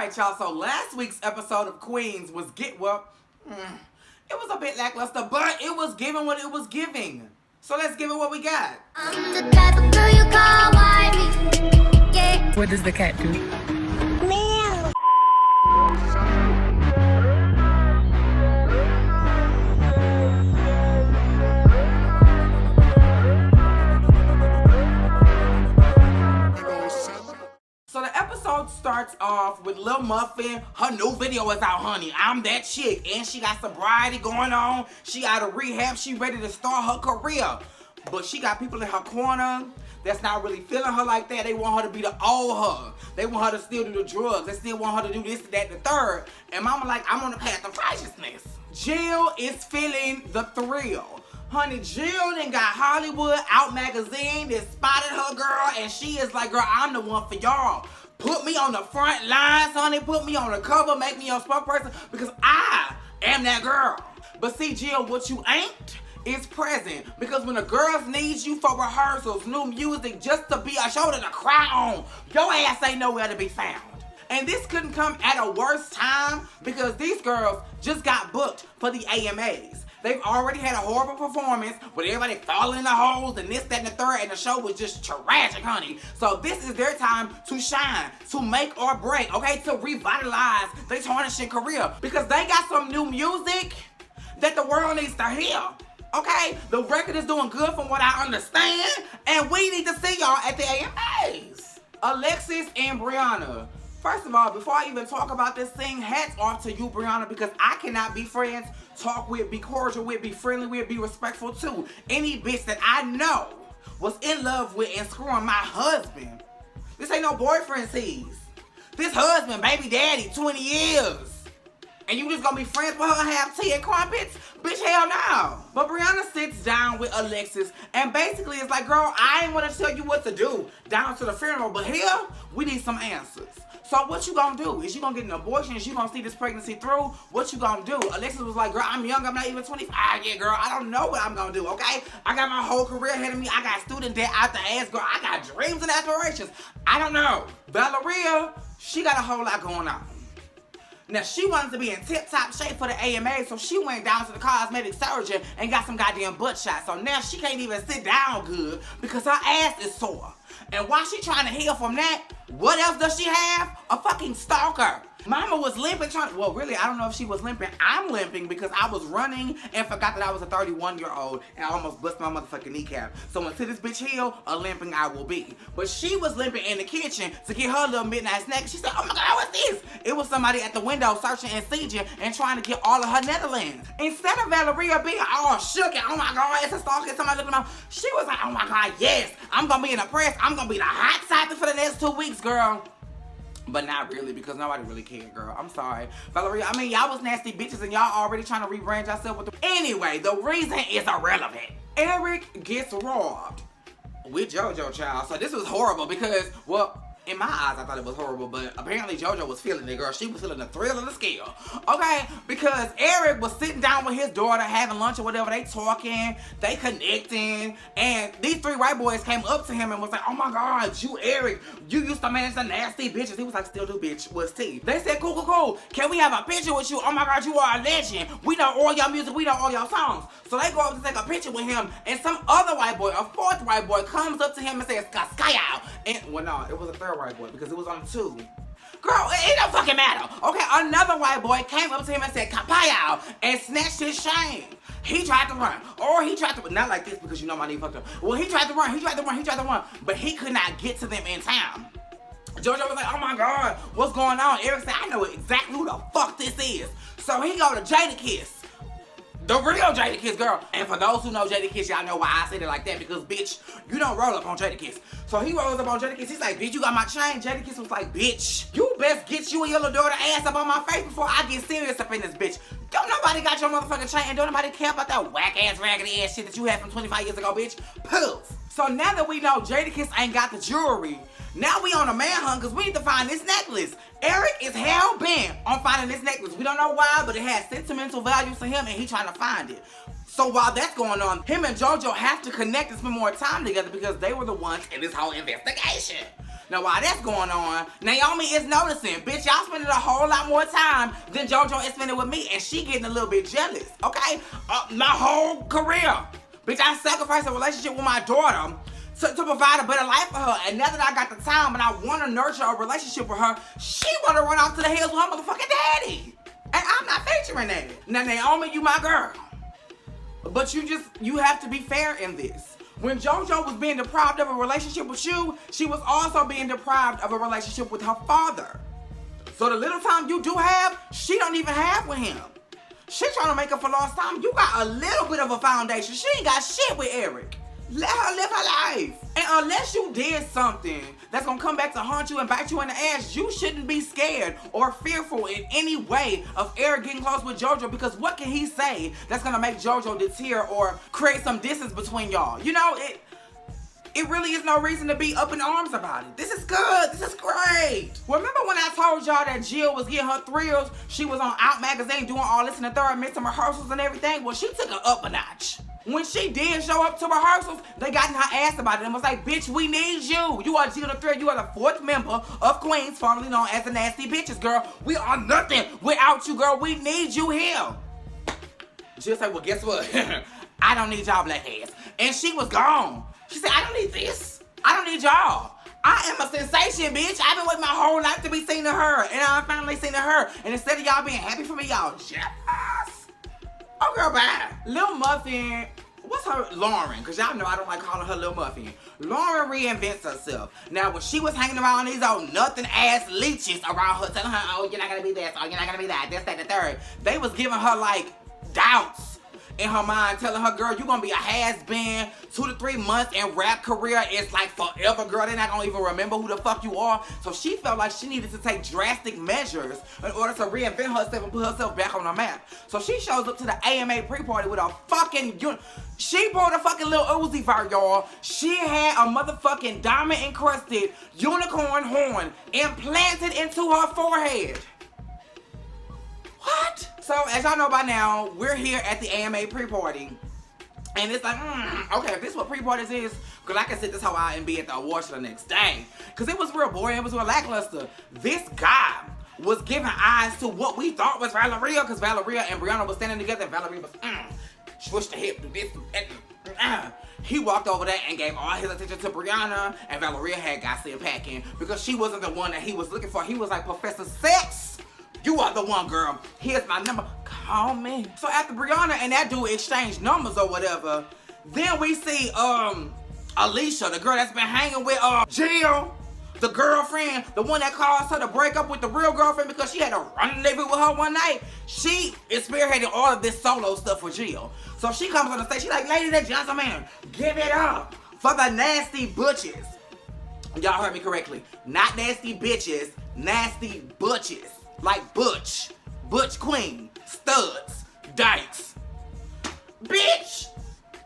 Alright, y'all, so last week's episode of Queens was it was a bit lackluster, but it was giving what it was giving. So let's give it what we got. I'm the type of girl you call wifey. Yeah. What does the cat do? Meow. So the episode starts off with Lil Muffin. Her new video is out, honey. I'm that chick. And she got sobriety going on. She out of rehab. She ready to start her career. But she got people in her corner that's not really feeling her like that. They want her to be the old her. They want her to still do the drugs. They still want her to do this, that, the third. And mama like, I'm on the path of righteousness. Jill is feeling the thrill. Honey, Jill done got Hollywood Out magazine that spotted her, girl, and she is like, girl, I'm the one for y'all. Put me on the front lines, honey. Put me on the cover. Make me your spokesperson because I am that girl. But see, Jill, what you ain't is present. Because when the girls need you for rehearsals, new music, just to be a shoulder to cry on, your ass ain't nowhere to be found. And this couldn't come at a worse time because these girls just got booked for the AMAs. They've already had a horrible performance with everybody falling in the holes and this, that, and the third, and the show was just tragic, honey. So this is their time to shine, to make or break, okay? To revitalize their tarnishing career because they got some new music that the world needs to hear, okay? The record is doing good from what I understand, and we need to see y'all at the AMAs. Alexis and Brianna. First of all, before I even talk about this thing, hats off to you, Brianna, because I cannot be friends, talk with, be cordial with, be friendly with, be respectful to any bitch that I know was in love with and screwing my husband. This ain't no boyfriend sees. This husband, baby daddy, 20 years. And you just gonna be friends with her, have tea and crumpets? Bitch, hell no. But Brianna sits down with Alexis and basically it's like, girl, I ain't wanna tell you what to do down to the funeral, but here, we need some answers. So what you gonna do? Is you gonna get an abortion? Is you gonna see this pregnancy through? What you gonna do? Alexis was like, girl, I'm young, I'm not even 25 yet, girl. I don't know what I'm gonna do, okay? I got my whole career ahead of me. I got student debt out the ass, girl. I got dreams and aspirations. I don't know. Valeria, she got a whole lot going on. Now, she wanted to be in tip-top shape for the AMA, so she went down to the cosmetic surgeon and got some goddamn butt shots. So now she can't even sit down good because her ass is sore. And while she trying to heal from that, what else does she have? A fucking stalker. Mama was limping well, really, I don't know if she was limping. I'm limping because I was running and forgot that I was a 31-year-old and I almost bust my motherfucking kneecap. So until this bitch heal, a limping I will be. But she was limping in the kitchen to get her little midnight snack. She said, oh my God, what's this? It was somebody at the window searching and sieging and trying to get all of her Netherlands. Instead of Valeria being all shook and oh my God, it's a stalker, somebody looking at her, she was like, oh my God, yes, I'm gonna be in the press. I'm gonna be the hot topic for the next 2 weeks, girl. But not really, because nobody really cared, girl. I'm sorry. Valeria, I mean, y'all was nasty bitches and y'all already trying to rebrand yourself with the... Anyway, the reason is irrelevant. Eric gets robbed with JoJo, child. So this was horrible because, well, in my eyes, I thought it was horrible, but apparently JoJo was feeling it, girl. She was feeling the thrill of the scale, okay? Because Eric was sitting down with his daughter, having lunch or whatever. They talking, they connecting, and these three white boys came up to him and was like, oh my God, you Eric, you used to manage the nasty bitches. He was like, still do, bitch, what's tea? They said, cool, cool, cool. Can we have a picture with you? Oh my God, you are a legend. We know all your music, we know all your songs. So they go up to take a picture with him, and some other white boy, a fourth white boy, comes up to him and says, Kaskaya. And, well, no, it was a third white boy because it was on 2. Girl, it don't fucking matter. Okay, another white boy came up to him and said, Kapaya, and snatched his chain. He tried to run, or he tried to, not like this because you know my knee fucked up. Well, he tried to run, but he could not get to them in time. JoJo was like, oh my God, what's going on? Eric said, I know exactly who the fuck this is. So he go to Jadakiss. The real Jadakiss, girl. And for those who know Jadakiss, y'all know why I said it like that. Because, bitch, you don't roll up on Jadakiss. So he rolls up on Jadakiss. He's like, bitch, you got my chain. Jadakiss was like, bitch, you best get you and your little daughter ass up on my face before I get serious up in this bitch. Don't nobody got your motherfucking chain. And don't nobody care about that whack-ass, raggedy-ass shit that you had from 25 years ago, bitch. Poof. So now that we know Jadakiss ain't got the jewelry, now we on a manhunt because we need to find this necklace. Eric is hell-bent on finding this necklace. We don't know why, but it has sentimental value to him and he trying to find it. So while that's going on, him and JoJo have to connect and spend more time together because they were the ones in this whole investigation. Now, while that's going on, Naomi is noticing, bitch, y'all spending a whole lot more time than JoJo is spending with me, and she getting a little bit jealous, okay? My whole career, bitch, I sacrificed a relationship with my daughter to provide a better life for her, and now that I got the time and I want to nurture a relationship with her, she want to run off to the hills with her motherfucking daddy. And I'm not featuring that. Now, Naomi, you my girl. But you have to be fair in this. When JoJo was being deprived of a relationship with you, she was also being deprived of a relationship with her father. So the little time you do have, she don't even have with him. She trying to make up for lost time. You got a little bit of a foundation. She ain't got shit with Eric. Let her live her life. And unless you did something that's gonna come back to haunt you and bite you in the ass, you shouldn't be scared or fearful in any way of Eric getting close with JoJo, because what can he say that's gonna make JoJo deter or create some distance between y'all? You know, it really is no reason to be up in arms about it. This is good. This is great. Remember when I told y'all that Jill was getting her thrills? She was on Out Magazine doing all this in the third, missing rehearsals and everything. Well, she took it up a notch. When she did show up to rehearsals, they got in her ass about it and was like, bitch, we need you. You are Jill the Thrill. You are the 4th member of Queens, formerly known as the Nasty Bitches, girl. We are nothing without you, girl. We need you here. Jill said, well, guess what? I don't need y'all black ass. And she was gone. She said, I don't need this. I don't need y'all. I am a sensation, bitch. I've been waiting my whole life to be seen to her. And I'm finally seen to her. And instead of y'all being happy for me, y'all jealous. Oh, girl, bye. Lil Muffin, what's her? Lauren, because y'all know I don't like calling her Lil Muffin. Lauren reinvents herself. Now, when she was hanging around these old nothing-ass leeches around her, telling her, oh, you're not going to be this, oh, you're not going to be that, this, that, the third, they was giving her, like, doubts in her mind, telling her, girl, you gonna be a has-been 2 to 3 months and rap career is like forever, girl. They're not gonna even remember who the fuck you are. So she felt like she needed to take drastic measures in order to reinvent herself and put herself back on the map. So she shows up to the AMA pre-party with a fucking she brought a fucking little Uzi Vert, y'all. She had a motherfucking diamond-encrusted unicorn horn implanted into her forehead. What? So, as y'all know by now, we're here at the AMA pre-party. And it's like, okay, if this is what pre-parties is, because I can sit this whole out and be at the awards the next day. Because it was real boring, it was real lackluster. This guy was giving eyes to what we thought was Valeria, because Valeria and Brianna was standing together, and Valeria was, switch the hip, do this, do that, He walked over there and gave all his attention to Brianna, and Valeria had got sent packing, because she wasn't the one that he was looking for. He was like, Professor Sex, you are the one, girl. Here's my number. Call me. So after Brianna and that dude exchanged numbers or whatever, then we see Alicia, the girl that's been hanging with Jill, the girlfriend, the one that caused her to break up with the real girlfriend because she had a rendezvous with her one night. She is spearheading all of this solo stuff with Jill. So she comes on the stage. She's like, ladies and gentlemen, give it up for the nasty butches. Y'all heard me correctly. Not nasty bitches, nasty butches. Like Butch, Butch Queen, Studs, Dykes. Bitch,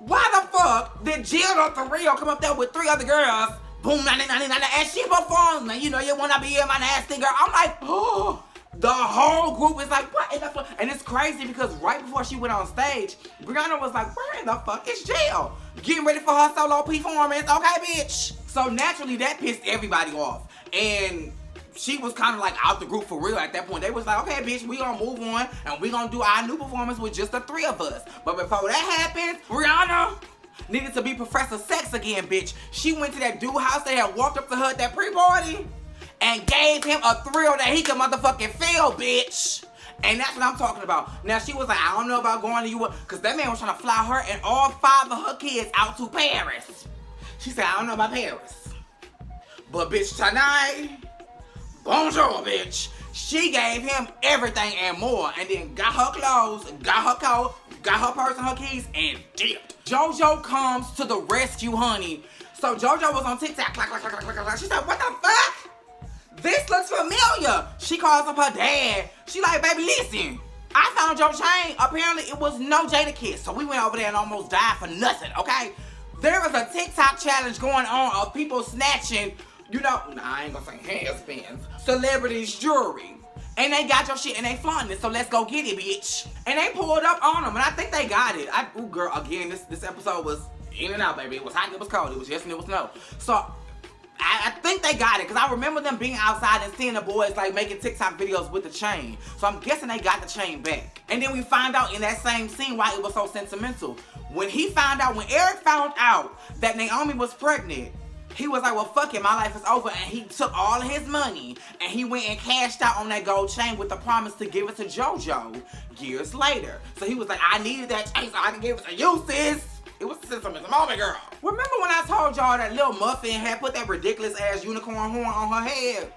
why the fuck did Jill the Thrill come up there with 3 other girls? Boom, 99, and she performs. Now, you know you wanna be here, my nasty girl. I'm like, oh. The whole group is like, what in the fuck? And it's crazy because right before she went on stage, Brianna was like, where in the fuck is Jill? Getting ready for her solo performance, okay, bitch? So naturally, that pissed everybody off. And she was kind of like out the group for real at that point. They was like, okay, bitch, we gonna move on and we gonna do our new performance with just the 3 of us. But before that happened, Brianna needed to be Professor Sex again, bitch. She went to that dude house that had walked up to her at that pre-party and gave him a thrill that he could motherfucking feel, bitch. And that's what I'm talking about. Now, she was like, I don't know about going to you, because that man was trying to fly her and all 5 of her kids out to Paris. She said, I don't know about Paris. But, bitch, tonight, bonjour, bitch. She gave him everything and more, and then got her clothes, got her coat, got her purse and her keys, and dipped. JoJo comes to the rescue, honey. So JoJo was on TikTok, she said, what the fuck? This looks familiar. She calls up her dad. She like, baby, listen. I found your chain. Apparently, it was no Jada Kiss. So we went over there and almost died for nothing, okay? There is a TikTok challenge going on of people snatching, you know, I ain't gonna say has-beens, celebrities' jewelry. And they got your shit and they flaunting it, so let's go get it, bitch. And they pulled up on them, and I think they got it. Ooh, girl, again, this episode was in and out, baby. It was hot, it was cold, it was yes and it was no. So, I think they got it, because I remember them being outside and seeing the boys like making TikTok videos with the chain. So I'm guessing they got the chain back. And then we find out in that same scene why it was so sentimental. When Eric found out that Naomi was pregnant, he was like, well, fuck it, my life is over. And he took all of his money and he went and cashed out on that gold chain with the promise to give it to JoJo years later. So he was like, I needed that chain so I can give it to you, sis. It was a sentimental moment, girl. Remember when I told y'all that Lil Muffin had put that ridiculous ass unicorn horn on her head?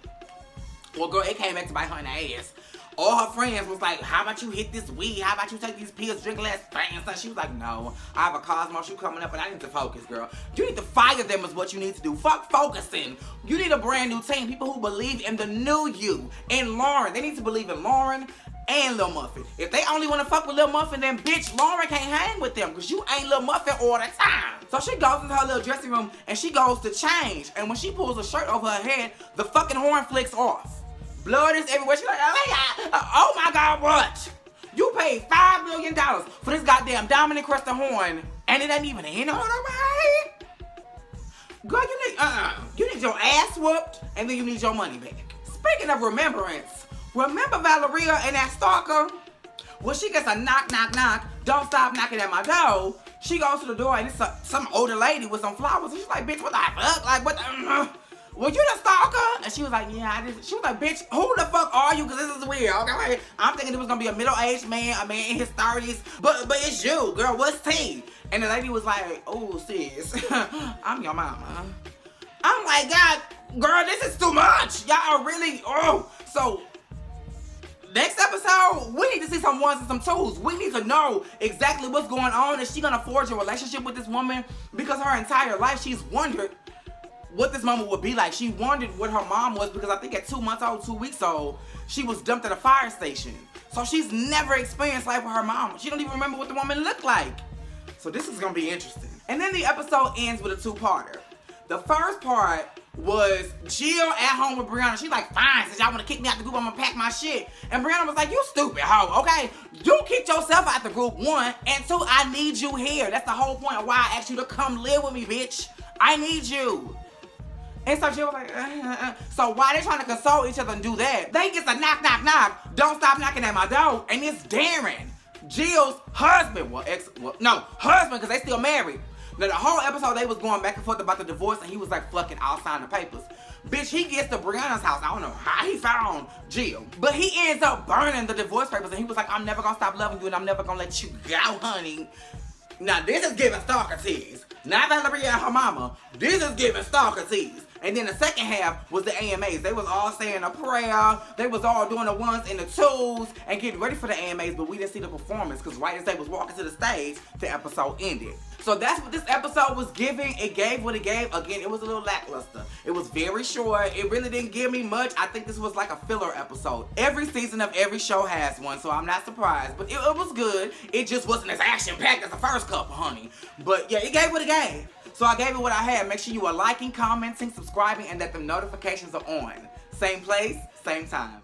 Well, girl, it came back to bite her in the ass. All her friends was like, how about you hit this weed? How about you take these pills, drink less things? And she was like, no, I have a Cosmo shoe coming up and I need to focus, girl. You need to fire them is what you need to do. Fuck focusing. You need a brand new team. People who believe in the new you. And Lauren. They need to believe in Lauren and Lil Muffin. If they only want to fuck with Lil Muffin, then bitch, Lauren can't hang with them because you ain't Lil Muffin all the time. So she goes into her little dressing room and she goes to change. And when she pulls her shirt over her head, the fucking horn flicks off. Blood is everywhere. She's like, oh my God, what? You paid $5 million for this goddamn diamond encrusted horn and it ain't even in on her head? Girl, you need your ass whooped and then you need your money back. Speaking of remembrance, remember Valeria and that stalker? Well, she gets a knock, knock, knock. Don't stop knocking at my door. She goes to the door and it's some older lady with some flowers. And she's like, bitch, what the fuck? Like, what the... Were you the stalker? And she was like, yeah, I did. She was like, bitch, who the fuck are you? Because this is weird, okay? I'm thinking it was going to be a middle-aged man, a man in his 30s. But it's you, girl. What's tea? And the lady was like, oh, sis, I'm your mama. I'm like, God, girl, this is too much. Y'all are really, So, next episode, we need to see some ones and some twos. We need to know exactly what's going on. Is she going to forge a relationship with this woman? Because her entire life, she's wondered what this moment would be like. She wondered what her mom was because I think at 2 months old, 2 weeks old, she was dumped at a fire station. So she's never experienced life with her mom. She don't even remember what the woman looked like. So this is gonna be interesting. And then the episode ends with a two-parter. The first part was Jill at home with Brianna. She's like, fine, since y'all wanna kick me out the group, I'm gonna pack my shit. And Brianna was like, you stupid hoe, okay? You kicked yourself out the group, 1, and 2, I need you here. That's the whole point of why I asked you to come live with me, bitch. I need you. And so Jill was like, So why they trying to console each other and do that? They get a knock, knock, knock. Don't stop knocking at my door. And it's Darren, Jill's husband. Husband, because they still married. Now the whole episode they was going back and forth about the divorce and he was like, fuck it, I'll sign the papers. Bitch, he gets to Brianna's house. I don't know how he found Jill. But he ends up burning the divorce papers and he was like, I'm never gonna stop loving you and I'm never gonna let you go, honey. Now this is giving stalker tease. Not Valeria and her mama. This is giving stalker tease. And then the second half was the AMAs. They was all saying a prayer. They was all doing the ones and the twos and getting ready for the AMAs, but we didn't see the performance because right as they was walking to the stage, the episode ended. So that's what this episode was giving. It gave what it gave. Again, it was a little lackluster. It was very short. It really didn't give me much. I think this was like a filler episode. Every season of every show has one, so I'm not surprised. But it was good. It just wasn't as action-packed as the first couple, honey. But yeah, it gave what it gave. So I gave it what I had. Make sure you are liking, commenting, subscribing, and that the notifications are on. Same place, same time.